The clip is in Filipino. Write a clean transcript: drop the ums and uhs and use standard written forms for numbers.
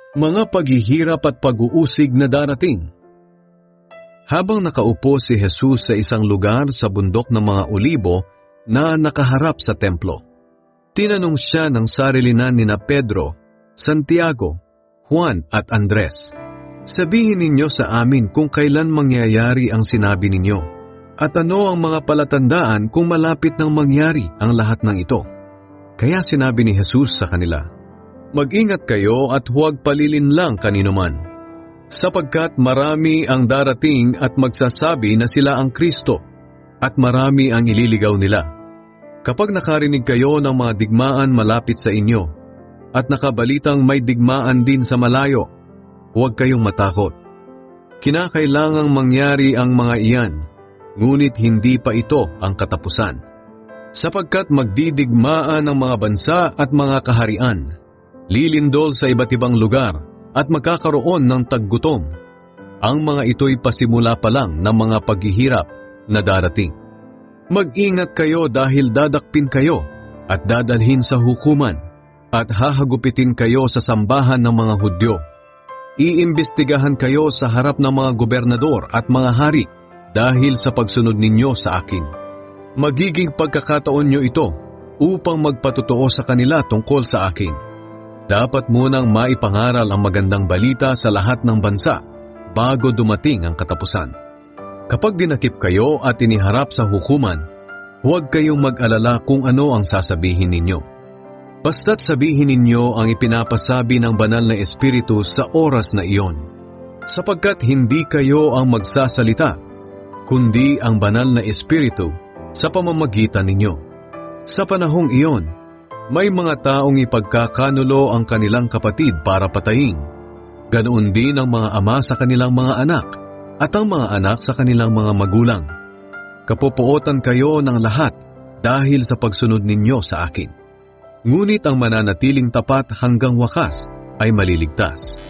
Mga paghihirap at pag-uusig na darating. Habang nakaupo si Jesus sa isang lugar sa bundok ng mga Olibo na nakaharap sa templo, tinanong siya ng sarilinan nina Pedro, Santiago, Juan at Andres, "Sabihin ninyo sa amin kung kailan mangyayari ang sinabi ninyo, at ano ang mga palatandaan kung malapit nang mangyari ang lahat ng ito?" Kaya sinabi ni Jesus sa kanila, "Mag-ingat kayo at huwag palilinlang kanino man, sapagkat marami ang darating at magsasabi na sila ang Kristo, at marami ang ililigaw nila. Kapag nakarinig kayo ng mga digmaan malapit sa inyo, at nakabalitang may digmaan din sa malayo, huwag kayong matakot. Kinakailangang mangyari ang mga iyan, ngunit hindi pa ito ang katapusan. Sapagkat magdidigmaan ang mga bansa at mga kaharian, lilindol sa iba't ibang lugar, at magkakaroon ng taggutom. Ang mga ito'y pasimula pa lang ng mga paghihirap na darating. Mag-ingat kayo dahil dadakpin kayo at dadalhin sa hukuman at hahagupitin kayo sa sambahan ng mga Hudyo. Iimbestigahan kayo sa harap ng mga gobernador at mga hari dahil sa pagsunod ninyo sa akin. Magiging pagkakataon nyo ito upang magpatotoo sa kanila tungkol sa akin. Dapat munang maipangaral ang magandang balita sa lahat ng bansa bago dumating ang katapusan. Kapag dinakip kayo at iniharap sa hukuman, huwag kayong mag-alala kung ano ang sasabihin ninyo. Basta't sabihin ninyo ang ipinapasabi ng banal na Espiritu sa oras na iyon, sapagkat hindi kayo ang magsasalita, kundi ang banal na Espiritu sa pamamagitan ninyo. Sa panahong iyon, may mga taong ipagkakanulo ang kanilang kapatid para patayin. Ganoon din ang mga ama sa kanilang mga anak at ang mga anak sa kanilang mga magulang. Kapupuotan kayo ng lahat dahil sa pagsunod ninyo sa akin. Ngunit ang mananatiling tapat hanggang wakas ay maliligtas.